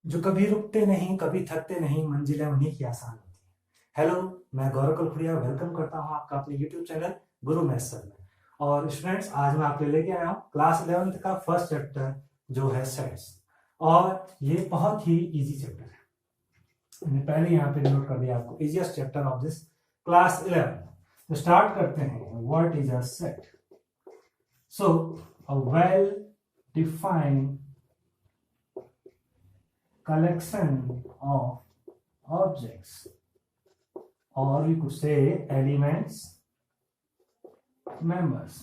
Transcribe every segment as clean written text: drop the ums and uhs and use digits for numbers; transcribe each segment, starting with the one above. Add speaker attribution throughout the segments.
Speaker 1: जो कभी रुकते नहीं, कभी थकते नहीं, मंजिलें उन्हीं की आसान होती है। हेलो, मैं गौरव कलखुड़िया वेलकम करता हूं आपका अपने यूट्यूब चैनल गुरु मैथ्स सर में। और स्टूडेंट्स, आज मैं आपके लेके आया हूं क्लास 11th का फर्स्ट चैप्टर जो है सेट्स। और ये बहुत ही इजी चैप्टर है। मैंने पहले यहाँ पे नोट कर दिया आपको, easiest chapter of this class 11। तो स्टार्ट करते हैं। What is a set? So a well defined collection of objects, or we could say elements, members.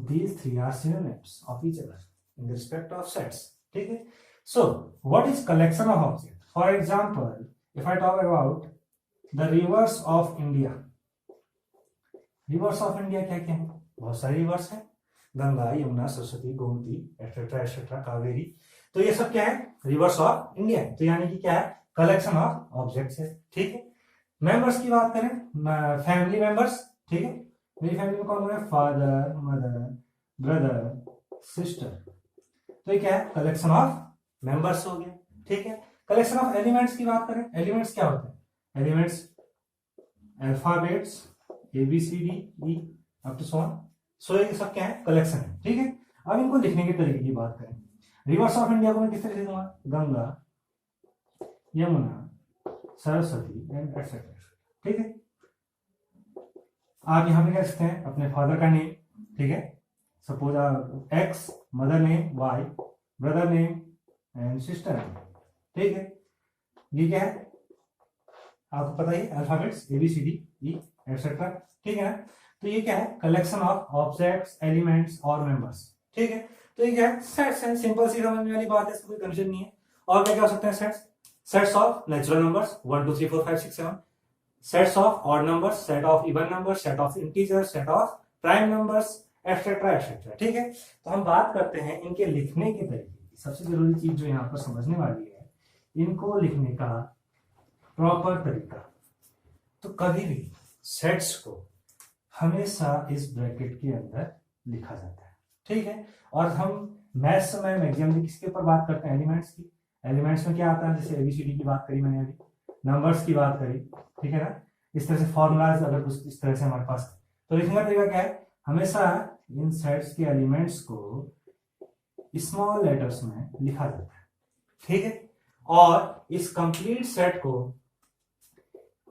Speaker 1: These three are synonyms of each other in the respect of sets. ठीक है? So what is collection of objects? For example, if I talk about the rivers of India, rivers of India क्या क्या है? बहुत सारी rivers हैं, Ganga, Yamuna, Saraswati, Gomti, etcetera etcetera, Kaveri. तो ये सब क्या है? रिवर्स ऑफ इंडिया है। तो यानी कि क्या है? कलेक्शन ऑफ ऑब्जेक्ट्स है। ठीक है। मेंबर्स की बात करें, फैमिली मेंबर्स। ठीक है। मेरी फैमिली में कौन है? Father, mother, brother, sister. तो ये क्या है? कलेक्शन ऑफ मेंबर्स हो गया। ठीक है। कलेक्शन ऑफ एलिमेंट्स की बात करें, एलिमेंट्स क्या होते हैं? Elements alphabets A B C D E up to so on. So ये सब क्या है? कलेक्शन है। ठीक है। अब इनको लिखने के तरीके की बात करें, रिवर्स ऑफ इंडिया को मैं किस तरह से दूंगा? Ganga, Yamuna, Saraswati and etcetera. ठीक है। आप यहां पे कह सकते हैं अपने फादर का नेम। ठीक है। Suppose x, mother name y, brother name and sister name. ठीक है। ये क्या है? आपको पता ही, alphabets A B C D E etcetera. ठीक है ना? तो ये क्या है? कलेक्शन ऑफ ऑब्जेक्ट्स, एलिमेंट्स और मेंबर्स। ठीक है। तो ये क्या है? सेट्स है। सिंपल सी समझने वाली बात है, इसमें कोई कंफ्यूजन नहीं है। और क्या क्या हो सकते हैं sets? Sets of natural numbers 1 2 3 4 5 6 7, sets of odd numbers, set of even numbers, set of integers, set of prime numbers etcetera etcetera. ठीक है। तो हम बात करते हैं इनके लिखने के तरीके की। सबसे जरूरी चीज जो यहाँ पर समझने वाली है, इनको लिखने का प्रॉपर तरीका। तो कभी भी सेट्स को हमेशा इस ब्रैकेट के अंदर लिखा जाता है। ठीक है। और हम मैथ्स में मैक्सिमम किसके ऊपर बात करते हैं? एलिमेंट्स की। एलिमेंट्स में क्या आता है? जैसे एबीसीडी की बात करी मैंने अभी, नंबर्स की बात करी। ठीक है ना? इस तरह से फॉर्मूलाज अगर कुछ इस तरह से हमारे पास, तो लिखने का तरीका क्या है? हमेशा इन सेट्स के एलिमेंट्स को स्मॉल लेटर्स में लिखा जाता है। ठीक है। और इस कंप्लीट सेट को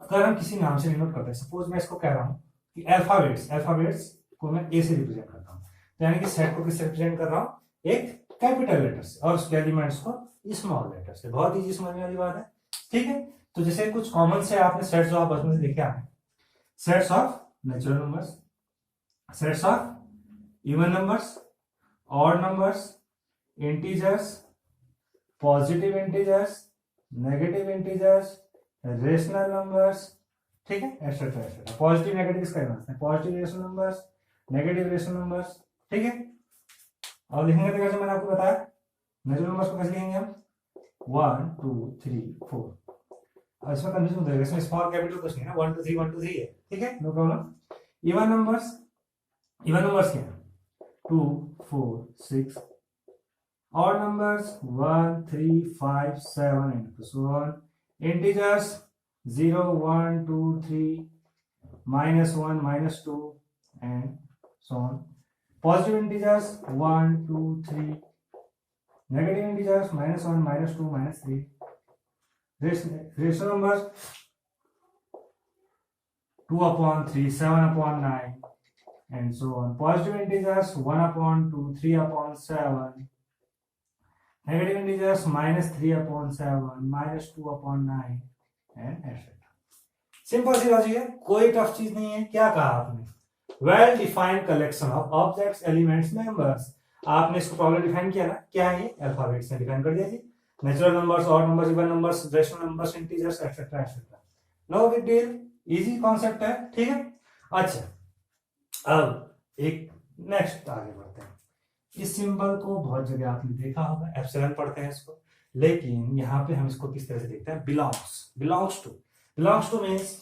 Speaker 1: अगर हम किसी नाम से डिनोट करते हैं, सपोज मैं इसको कह रहा हूं कि अल्फाबेट्स, अल्फाबेट्स को मैं ए से रिप्रेजेंट करता हूं, तो यानी कि सेट को किससे रिप्रेजेंट कर रहा हूं? एक कैपिटल लेटर से, और उसके एलिमेंट्स को स्मॉल लेटर से। बहुत इजी समझने वाली बात है। ठीक है। तो जैसे कुछ कॉमन से आपने सेट्स जो आप बचपन से देखे आए, sets of natural numbers, sets of even numbers, odd numbers, integers, positive integers, negative integers, rational numbers. ठीक है, एक्सेट्रा एक्सेट्रा। पॉजिटिव नेगेटिव इसका है, positive rational numbers, negative rational numbers. ठीक है। और लिखेंगे तो कैसे? मैंने आपको बताया नेचुरल नंबर्स को कैसे लिखेंगे हम? 1 2 3 4। अब इसमें कंफ्यूजन हो जाएगा, इसमें स्मॉल कैपिटल कुछ नहीं है ना, 1 2 3 1 2 3 है। ठीक है, no problem. Even numbers, even numbers क्या है? 2 4 6। Odd numbers 1 3 5 7 and so on. Integers 0 1 2 3, -1 -2 and so on. Positive integers 1 2 3, negative integers -1 -2 -3, rational numbers 2/3 7/9 and so on. Positive integers 1/2 3/7, negative integers -3/7 -2/9 and etc. Simple सी logic है, कोई tough चीज नहीं है। क्या कहा आपने? Well defined collection of objects, elements, members. आपने इसको प्रॉब्लम डिफाइन किया ना, क्या है? अल्फाबेट्स में डिफाइन कर दिया जी। Natural numbers, odd numbers, even numbers, rational numbers, integers etcetera etcetera. No big deal, easy concept है। ठीक है। अच्छा, अब एक नेक्स्ट आगे बढ़ते हैं। इस सिंबल को बहुत जगह आपने देखा होगा, एप्सिलॉन पढ़ते हैं इसको, लेकिन यहाँ पे हम इसको किस तरह से देखते हैं? Belongs, belongs to. Belongs to means,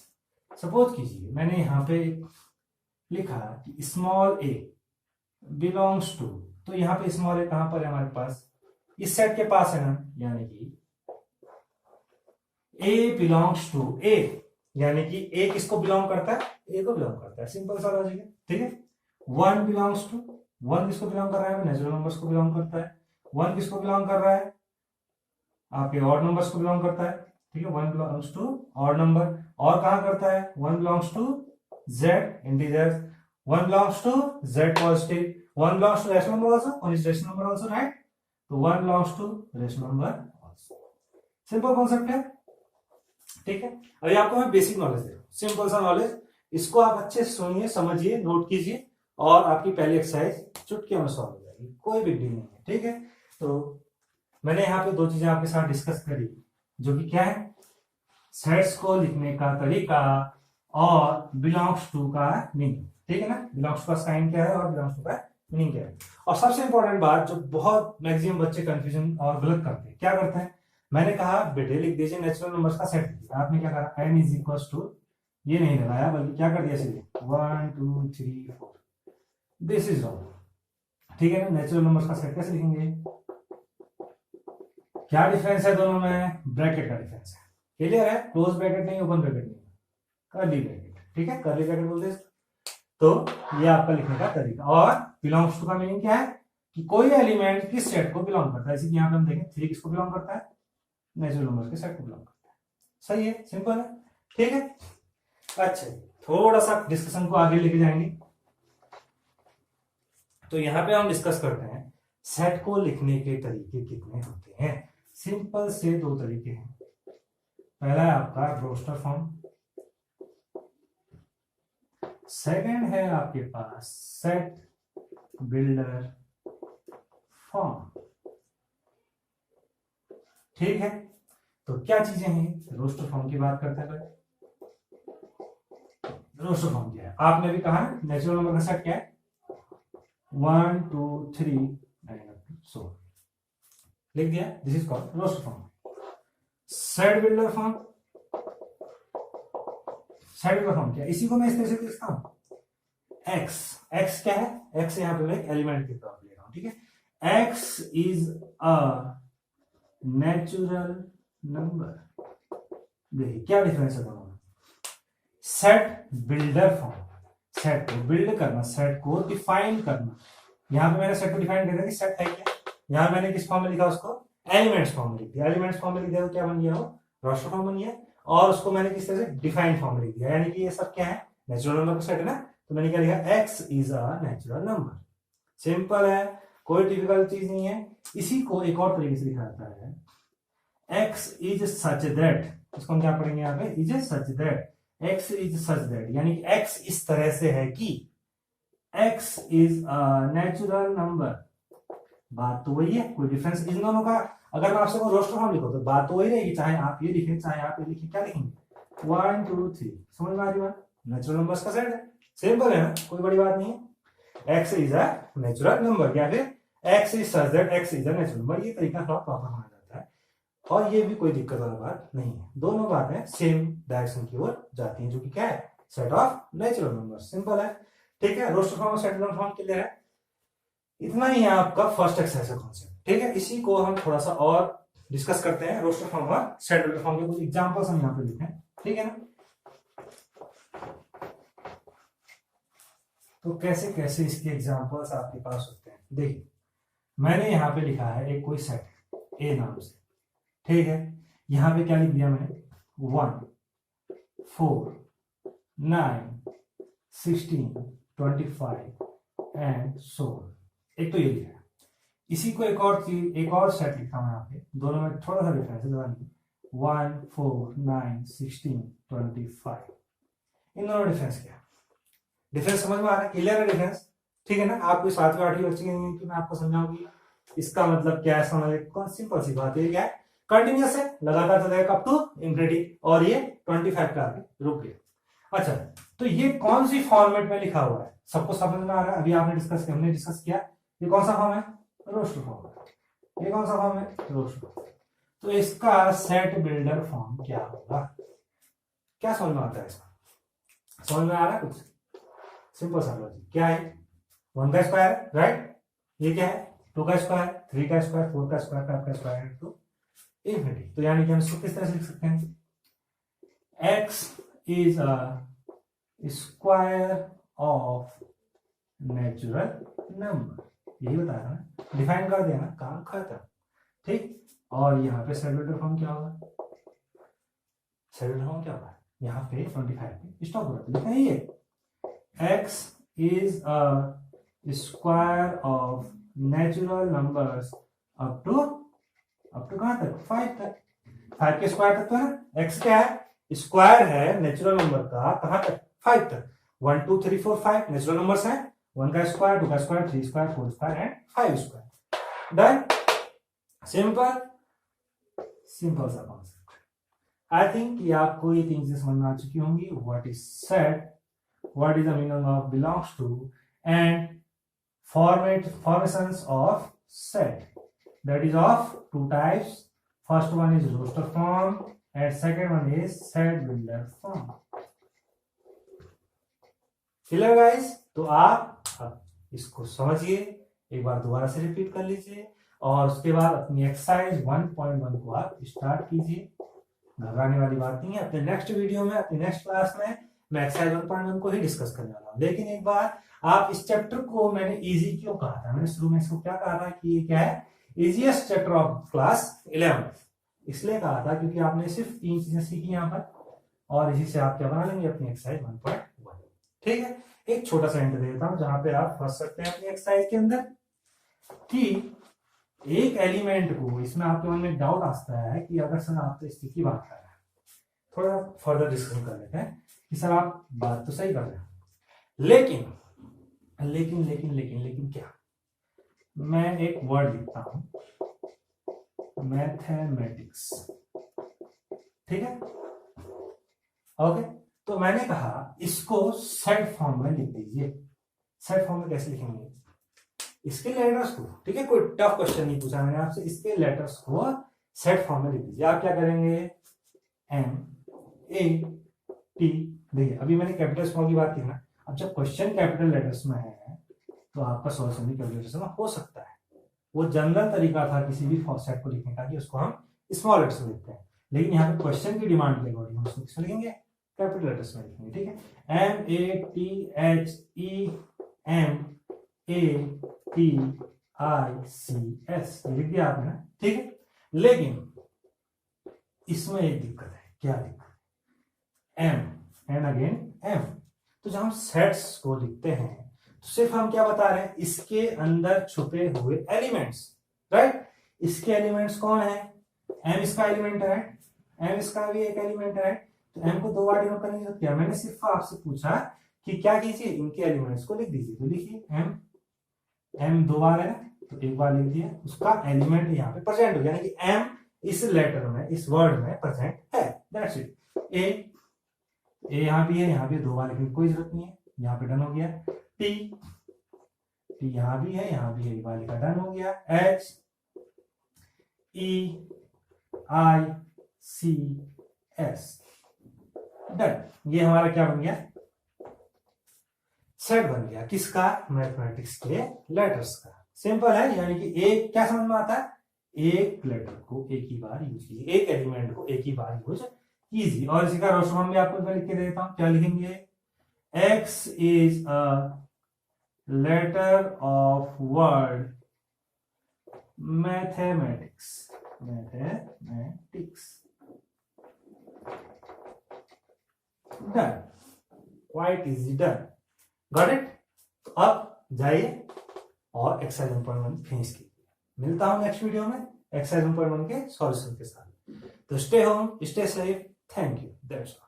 Speaker 1: suppose कीजिए मैंने यहां पे लिखा कि स्मॉल ए बिलोंग्स टू, तो यहां पे स्मॉल ए कहां पर है हमारे पास? इस सेट के पास है ना, यानी कि ए बिलोंग्स टू ए, यानी कि ए किसको बिलोंग करता है, ए को बिलोंग करता है, सिंपल सा लॉजिक है, ठीक है। वन बिलोंग्स टू, वन किसको बिलोंग कर रहा है, नेचुरल नंबर्स को बिलोंग करता है। वन किसको बिलोंग कर रहा है, आपके ऑड नंबर्स को बिलोंग करता है, ठीक है। One belongs to odd number, और कहां करता है, one belongs to Z integers, one belongs to Z positive, one belongs to rational number also, one is rational number also, right. तो one belongs to rational number also, simple concept है, ठीक है। अभी आपको मैं बेसिक नॉलेज दे रहा हूं, simple सा नॉलेज, इसको आप अच्छे से सुनिए, समझिए, नोट कीजिए, और आपकी पहली एक्सरसाइज चुटकियों में सॉल्व हो जाएगी, कोई बिग डील नहीं है, ठीक है। तो मैंने यहाँ पे दो चीजें आपके साथ डिस्कस करी, जो कि क्या है, सेट्स को लिखने का तरीका और बिलोंग्स टू का मीनिंग, ठीक है ना। बिलोंग्स टू का साइन क्या है और बिलोंग्स टू का मीनिंग क्या है। और सबसे इंपॉर्टेंट बात, जो बहुत मैक्सिमम बच्चे कंफ्यूजन और गलत करते हैं, क्या करते हैं, मैंने कहा बेटे लिख दीजिए नेचुरल नंबर्स का सेट लिखिए, आपने क्या करा, n इज इक्वल टू, ये नहीं लगाया बल्कि क्या कर दिया सीधे 1 2 3 4, दिस इज रॉन्ग, ठीक है ना। नेचुरल नंबर्स का सेट कैसे लिखेंगे, क्या डिफरेंस है दोनों में, ब्रैकेट का डिफरेंस है, क्लियर है, क्लोज ब्रैकेट नहीं, ओपन ब्रैकेट नहीं, कर्ली ब्रैकेट, ठीक है, कर्ली ब्रैकेट बोलते हैं। तो ये आपका लिखने का तरीका। और बिलोंग्स टू का मीनिंग क्या है, कि कोई एलिमेंट किस सेट को बिलोंग करता है, जैसे कि यहाँ पे हम देखें 3 किसको बिलोंग करता है, नेचुरल नंबर्स के सेट को बिलोंग करता है, सही है, सिंपल है, ठीक है। अच्छा, थोड़ा सा डिस्कशन को आगे लेके जाएंगे, तो यहाँ पे हम डिस्कस करते हैं सेट को लिखने के तरीके कितने होते हैं। सिंपल से दो तरीके हैं, पहला है आपका रोस्टर फॉर्म, सेकंड है आपके पास सेट बिल्डर फॉर्म, ठीक है। तो क्या चीजें हैं, रोस्टर फॉर्म की बात करते हैं पहले। रोस्टर फॉर्म क्या है, आपने भी कहा नेचुरल नंबर का सेट क्या है, 1 2 3 सो लिख दिया, this is called roster form. Set builder form, set builder form क्या है, इसी को मैं इस तरह से लिखता हूं, एक्स, एक्स क्या है, एक्स यहाँ पे मैं एक एलिमेंट के तौर पर ले रहा हूं, ठीक है। X is a natural number, देखिए क्या डिफरेंस है दोनों में। सेट बिल्डर फॉर्म, सेट को बिल्ड करना, सेट को डिफाइन करना, यहां पे मैंने सेट को डिफाइन कर दिया कि सेट है क्या, यहां मैंने किस फॉर्म में लिखा उसको, एलिमेंट्स फॉर्म में लिख दिया, एलिमेंट्स फॉर्म में लिख दिया तो क्या बन गया, वो रोस्टर फॉर्म बन गया, और उसको मैंने किस तरह से डिफाइन फॉर्म में लिख दिया, यानी कि ये सब क्या है, नेचुरल नंबर का सेट है ना। तो मैंने क्या लिखा, x is a natural number, simple है, कोई डिफिकल्ट चीज नहीं है। इसी को एक और तरीके से लिखा जाता है, एक्स इज सच दैट, इसको हम क्या पढ़ेंगे यहाँ पे, is such that, x is such that, यानी एक्स इस तरह से है कि x is a natural number, बात तो वही है, कोई डिफरेंस इन दोनों का, अगर मैं आपसे रोस्टर फॉर्म लिखो तो बात तो वही रहेगी, चाहे आप ये लिखें चाहे आप ये लिखें, क्या लिखेंगे 1 2 3, समझ में आ रही बात, नेचुरल नंबर्स का सेट है, सिंपल है ना, कोई बड़ी बात नहीं है। X is a natural number, या फिर x is such that x is a natural number, ये तरीका थोड़ा प्रॉपर होना जाता है, और ये भी कोई दिक्कत वाला बात नहीं है, दोनों बातें सेम डायरेक्शन की ओर जाती हैं, जो कि क्या है, set of natural number, simple है, ठीक है। रोस्टर फॉर्म और सेट बिल्डर फॉर्म क्लियर है, इतना ही है आपका फर्स्ट एक्सरसाइज का कॉन्सेप्ट, ठीक है। इसी को हम थोड़ा सा और डिस्कस करते हैं, रोस्टर फॉर्म और सेट बिल्डर फॉर्म के कुछ एग्जांपल्स हम यहाँ पे लिखे हैं, ठीक है ना। तो कैसे कैसे इसके एग्जांपल्स आपके पास होते हैं, देखिए मैंने यहाँ पे लिखा है एक कोई सेट ए नाम से, ठीक है। यहाँ पे क्या लिख दिया मैंने, 1 4 9 16 25 एंड सो, एक तो ये लिखा है। इसी को एक और चीज, एक और सेट लिखा हूं यहाँ पे, दोनों में थोड़ा सा डिफरेंस है, 1 4 9 16 25, इन दोनों डिफरेंस क्या है, डिफरेंस समझ में आ रहा है, क्लियर है डिफरेंस, ठीक है ना। आपको 7वीं 8वीं बच्चे नहीं कि मैं आपको समझाऊंगी इसका मतलब क्या है, समझ, कौन सिंपल सी बात है, क्या है, कंटिन्यूअस है, लगातार चलेगा अप टू इंफिनिटी, और ये 25 का आगे रुक गया। अच्छा, तो ये कौन सी फॉर्मेट में लिखा हुआ है, सबको समझ में आ रहा है, अभी आपने डिस्कस किया, हमने डिस्कस किया, ये कौन सा फॉर्म है, रोस्टर फॉर्म, ये कौन सा फॉर्म है, रोस्टर फॉर्म। तो इसका सेट बिल्डर फॉर्म क्या होगा, क्या समझ में आता है, इसका समझ में आ रहा है कुछ, सिंपल सा लॉजिक क्या है, 1 का स्क्वायर, राइट, ये क्या है 2 का स्क्वायर, 3 का स्क्वायर, 4 का स्क्वायर, 5 का स्क्वायर टू इन्फिनिटी। तो यानी कि हम इसको किस तरह से लिख सकते हैं, x is a square of natural number, यही बता रहा ना, डिफाइन कर देना, काम खत्म। ठीक, और यहाँ पे सेलुलर फॉर्म क्या होगा, सेलुलर फॉर्म क्या होगा, यहाँ पे 25 पे स्टॉप हो रहा है, लिखना है ये x is a square of natural numbers up to कहां तक, 5 तक, 5 के स्क्वायर तक। तो है x क्या है, स्क्वायर है नेचुरल नंबर का, कहां तक, 5 तक। 1 2 3 4 5 नेचुरल नंबर्स हैं, 1 का स्क्वायर, 2 का square, 3 square, 4 square and 5 square. Done, simple simple सा कॉन्सेप्ट। आई थिंक कि आपको ये 3 चीजें समझ में आ चुकी होंगी, what is set, what is the meaning of belongs to and formations of set, that is of 2 types. First one is roster form and second one is set builder form. Clear guys? तो आप अब इसको समझिए, एक बार दोबारा से repeat कर लीजिए और उसके बाद अपनी एक्सरसाइज 1.1 को आप स्टार्ट कीजिए। घबराने वाली बात नहीं है, अपने नेक्स्ट वीडियो में, अपने नेक्स्ट क्लास में मैं एक्सरसाइज 1.1 को ही डिस्कस करने वाला हूँ। लेकिन एक बार आप इस चैप्टर को मैंने इजी क्यों कहा था, मैंने शुरू में इसको क्या कहा था कि ये क्या है, इजीएस्ट चैप्टर ऑफ क्लास 11। इसलिए कहा था क्योंकि आपने सिर्फ 3 चीजें सीखी यहाँ पर और इसी से आप क्या बना लेंगे, अपनी एक्सरसाइज 1.1। ठीक है, एक छोटा सा हिंट दे देता हूँ जहां पे आप फंस सकते हैं अपनी एक्सरसाइज के अंदर, कि एक एलिमेंट को, इसमें आपके मन में डाउट आता है कि अगर सर आप तो इसकी बात कर रहे हैं, थोड़ा फर्दर डिस्कशन कर लेते हैं कि सर आप बात तो सही कर रहे हैं, लेकिन लेकिन लेकिन लेकिन लेकिन क्या, मैं एक वर्ड लिखता हूं मैथमेटिक्स, ठीक है, ओके। तो मैंने कहा इसको सेट फॉर्म में लिख दीजिए। सेट फॉर्म में कैसे लिखेंगे, इसके लेटर्स को, ठीक है, कोई टफ क्वेश्चन नहीं पूछा मैंने आपसे, इसके लेटर्स को सेट फॉर्म में लिख दीजिए। आप क्या करेंगे, एम ए टी, देखिए अभी मैंने कैपिटल स्मॉल की बात की ना, अब जब क्वेश्चन कैपिटल लेटर्स में है तो आपका सॉल्यूशन भी कैपिटल लेटर्स में हो सकता है। वो जनरल तरीका था किसी भी सेट को लिखने का कि उसको हम स्मॉल लेटर्स में लिखते हैं, लेकिन यहाँ पे क्वेश्चन की डिमांड के अकॉर्डिंग हम उसको किसमें लिखेंगे, कैपिटल लेटर्स में लिखेंगे। ठीक है, M A T H E M A T I C S लिख दिया आपने ना, ठीक है। लेकिन इसमें एक दिक्कत है, क्या दिक्कत, एम एंड अगेन एम। तो जब हम सेट्स को लिखते हैं तो सिर्फ हम क्या बता रहे हैं, इसके अंदर छुपे हुए एलिमेंट्स, राइट। इसके एलिमेंट्स कौन है, एम इसका एलिमेंट है, एम इसका भी एक एलिमेंट है, तो एम को 2 बार डिनोट करने की जरूरत क्या, मैंने सिर्फ आपसे पूछा कि क्या कीजिए, इनके एलिमेंट्स को लिख दीजिए। तो लिखिए एम, एम 2 बार है तो 1 बार लिख दिया, उसका एलिमेंट यहाँ पे प्रेजेंट हो गया, यानी कि एम इस लेटर में, इस वर्ड में प्रेजेंट है, दैट्स इट। ए यहाँ भी है, यहाँ भी 2 बार लिखने की कोई जरूरत नहीं है, यहाँ पे डन हो गया। टी यहाँ भी है, यहाँ भी है, 1 बार लिखा, डन हो गया। एच ई आई सी एस, डन। ये हमारा क्या बन गया, सेट बन गया, किसका, मैथमेटिक्स के लेटर्स का। सिंपल है, यानी कि एक क्या समझ में आता है, एक लेटर को एक ही बार यूज कीजिए, एक एलिमेंट को एक ही बार यूज कीजिए। और इसी का रोस्टर भी आपको लिख के देता हूं, क्या लिखेंगे, x is a letter of word mathematics, mathematics, done, quite easy, done, got it. तो अब जाइए और एक्सरसाइज 1.1 फिनिश कीजिए। मिलता हूं नेक्स्ट वीडियो में एक्सरसाइज 1.1 के सॉल्यूशन के साथ। तो stay home, stay safe, thank you, that's all.